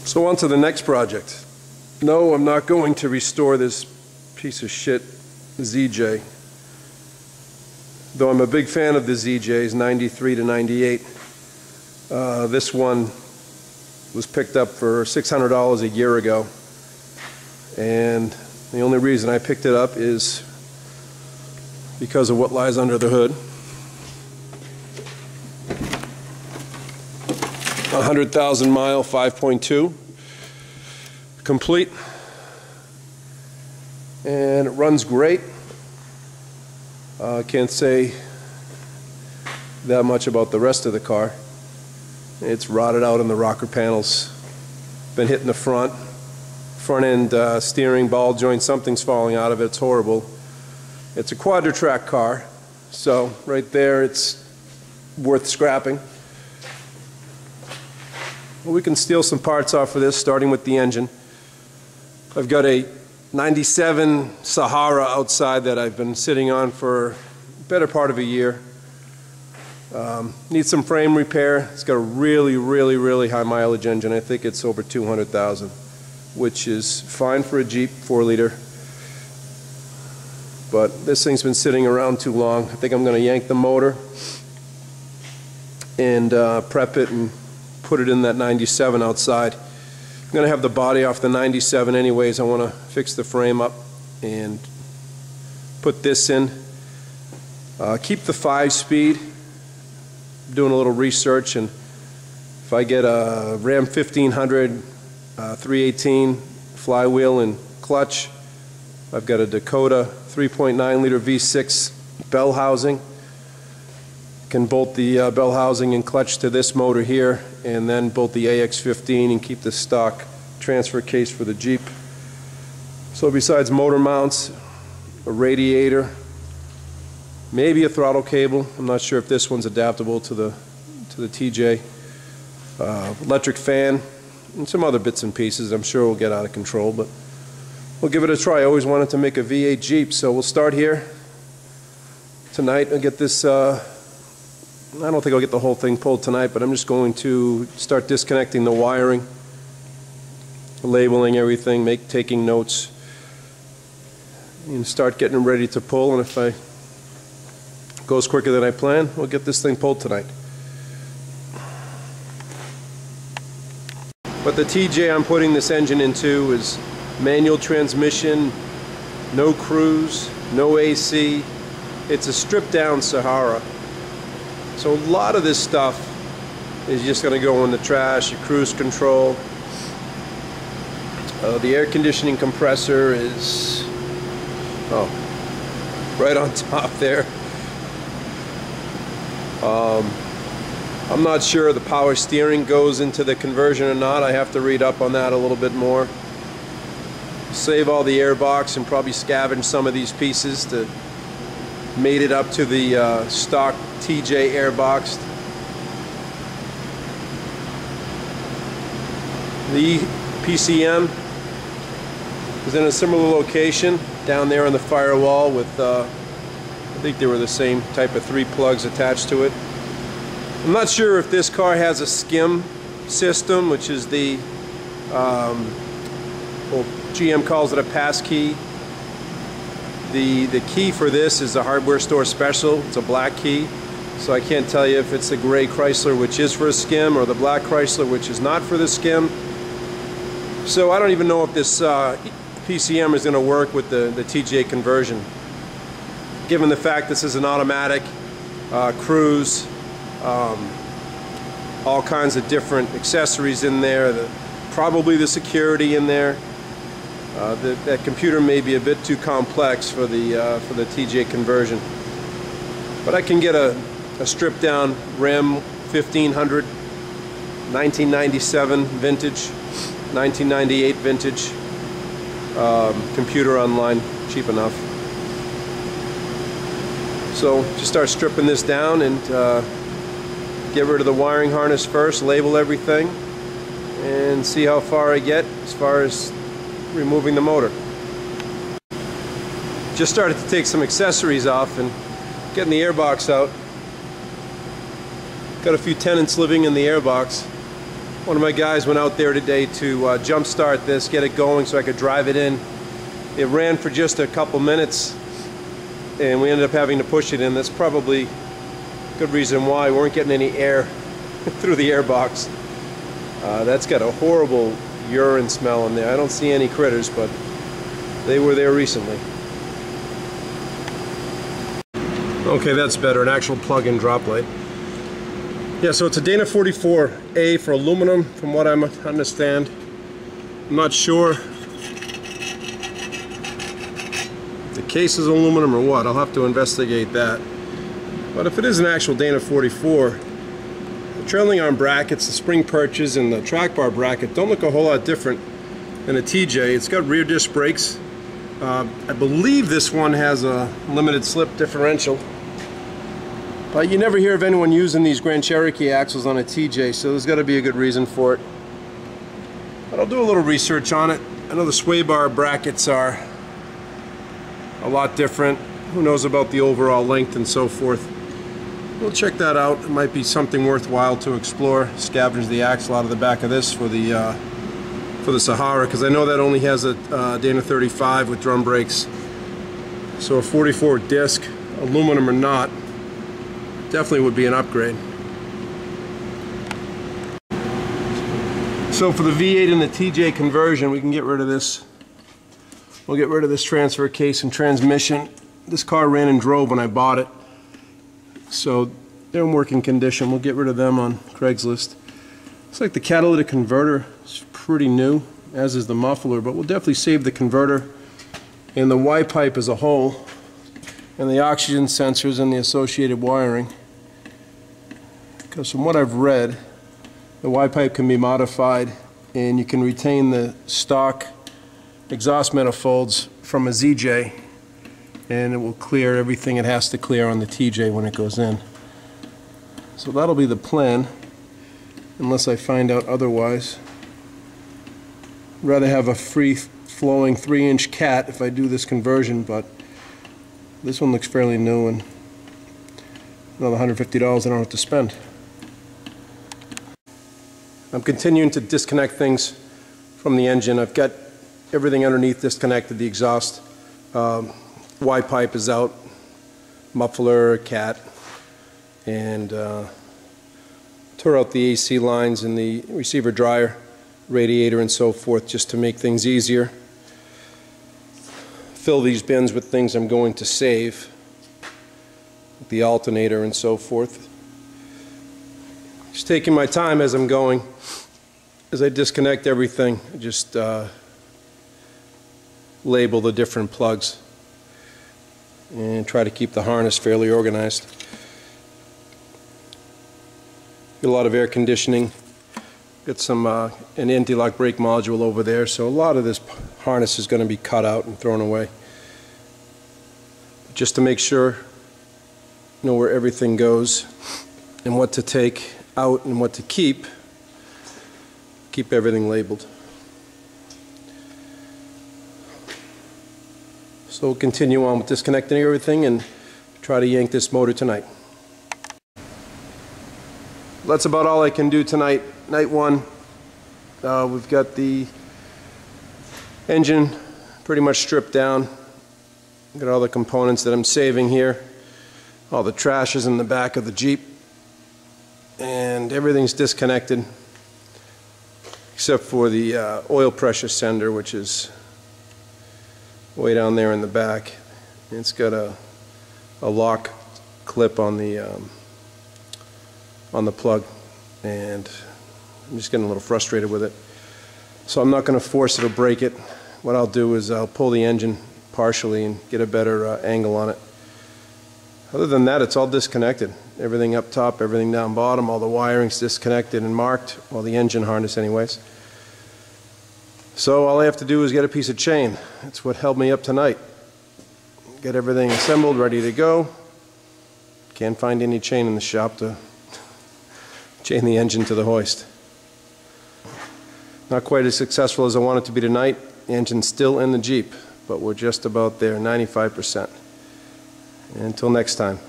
So on to the next project. No, I'm not going to restore this piece of shit ZJ. Though I'm a big fan of the ZJs, 93 to 98. This one was picked up for $600 a year ago. And the only reason I picked it up is because of what lies under the hood. 100,000 mile 5.2 complete, and it runs great. Can't say that much about the rest of the car. It's rotted out in the rocker panels, been hitting the front end steering ball joint, something's falling out of it. It's horrible. It's a quadra-track car, so right there it's worth scrapping. Well, we can steal some parts off of this, starting with the engine. I've got a 97 Sahara outside that I've been sitting on for the better part of a year. Needs some frame repair. It's got a really high mileage engine. I think it's over 200,000, which is fine for a Jeep 4-liter. But this thing's been sitting around too long. I think I'm going to yank the motor and prep it and put it in that 97 outside. I'm going to have the body off the 97 anyways. I want to fix the frame up and put this in. Keep the 5-speed. Doing a little research, and if I get a Ram 1500 318 flywheel and clutch, I've got a Dakota 3.9 liter V6 bell housing. Can bolt the bell housing and clutch to this motor here, and then bolt the AX15 and keep the stock transfer case for the Jeep. So besides motor mounts, a radiator, maybe a throttle cable. I'm not sure if this one's adaptable to the TJ. Electric fan and some other bits and pieces. I'm sure we'll get out of control, but we'll give it a try. I always wanted to make a V8 Jeep, so we'll start here. Tonight I'll get this. I don't think I'll get the whole thing pulled tonight, but I'm just going to start disconnecting the wiring, labeling everything, taking notes, and start getting ready to pull. And if it goes quicker than I plan, we'll get this thing pulled tonight. But the TJ I'm putting this engine into is manual transmission, no cruise, no AC. It's a stripped down Sahara. So a lot of this stuff is just going to go in the trash. Your cruise control. The air conditioning compressor is right on top there. I'm not sure the power steering goes into the conversion or not. I have to read up on that a little bit more. Save all the airbox and probably scavenge some of these pieces to mate it up to the stock TJ airbox. The PCM is in a similar location down there on the firewall with I think they were the same type of 3 plugs attached to it. I'm not sure if this car has a skim system, which is the well, GM calls it a pass key. The key for this is a hardware store special. It's a black key, so I can't tell you if it's the gray Chrysler, which is for a skim, or the black Chrysler, which is not for the skim. So I don't even know if this PCM is going to work with the TJ conversion. Given the fact this is an automatic cruise, all kinds of different accessories in there, probably the security in there. That computer may be a bit too complex for the TJ conversion. But I can get a stripped down Ram 1500, 1997 vintage, 1998 vintage computer online, cheap enough. So just start stripping this down and get rid of the wiring harness first, label everything, and see how far I get as far as removing the motor. Just started to take some accessories off and getting the airbox out. Got a few tenants living in the airbox. One of my guys went out there today to jump start this, get it going so I could drive it in. It ran for just a couple minutes and we ended up having to push it in. That's probably a good reason why we weren't getting any air through the airbox. That's got a horrible urine smell in there. I don't see any critters, but they were there recently. Okay, that's better, an actual plug-in drop light. Yeah, so it's a Dana 44A for aluminum, from what I understand. I'm not sure if the case is aluminum or what. I'll have to investigate that. But if it is an actual Dana 44, the trailing arm brackets, the spring perches, and the track bar bracket don't look a whole lot different than a TJ. It's got rear disc brakes. I believe this one has a limited slip differential. But you never hear of anyone using these Grand Cherokee axles on a TJ, so there's got to be a good reason for it. But I'll do a little research on it. I know the sway bar brackets are a lot different. Who knows about the overall length and so forth. We'll check that out. It might be something worthwhile to explore. Scavenge the axle out of the back of this for the Sahara, because I know that only has a Dana 35 with drum brakes. So a 44 disc, aluminum or not, definitely would be an upgrade. So for the V8 and the TJ conversion, we can get rid of this. We'll get rid of this transfer case and transmission. This car ran and drove when I bought it, so they're in working condition. We'll get rid of them on Craigslist. Looks like the catalytic converter is pretty new, as is the muffler, but we'll definitely save the converter and the Y pipe as a whole, and the oxygen sensors and the associated wiring. Because from what I've read, the Y pipe can be modified and you can retain the stock exhaust manifolds from a ZJ, and it will clear everything it has to clear on the TJ when it goes in. So that'll be the plan, unless I find out otherwise. I'd rather have a free-flowing 3-inch cat if I do this conversion, but this one looks fairly new, and another $150 I don't have to spend. I'm continuing to disconnect things from the engine. I've got everything underneath disconnected. The exhaust Y pipe is out, muffler, cat, and tore out the AC lines in the receiver dryer, radiator, and so forth, just to make things easier. Fill these bins with things I'm going to save, the alternator and so forth. Just taking my time as I'm going, as I disconnect everything. I just label the different plugs and try to keep the harness fairly organized. Get a lot of air conditioning. Got some an anti-lock brake module over there, so a lot of this harness is going to be cut out and thrown away. Just to make sure, know where everything goes and what to take out and what to keep everything labeled. So we'll continue on with disconnecting everything and try to yank this motor tonight. That's about all I can do tonight. Night one. We've got the engine pretty much stripped down. Got all the components that I'm saving here. All the trash is in the back of the Jeep. And everything's disconnected except for the oil pressure sender, which is way down there in the back. It's got a lock clip on the plug, and I'm just getting a little frustrated with it. So I'm not going to force it or break it. What I'll do is I'll pull the engine partially and get a better angle on it. Other than that, it's all disconnected. Everything up top, everything down bottom, all the wiring's disconnected and marked, well, the engine harness anyways. So all I have to do is get a piece of chain. That's what held me up tonight. Get everything assembled, ready to go. Can't find any chain in the shop to chain the engine to the hoist. Not quite as successful as I want it to be tonight. The engine's still in the Jeep, but we're just about there, 95%. Until next time.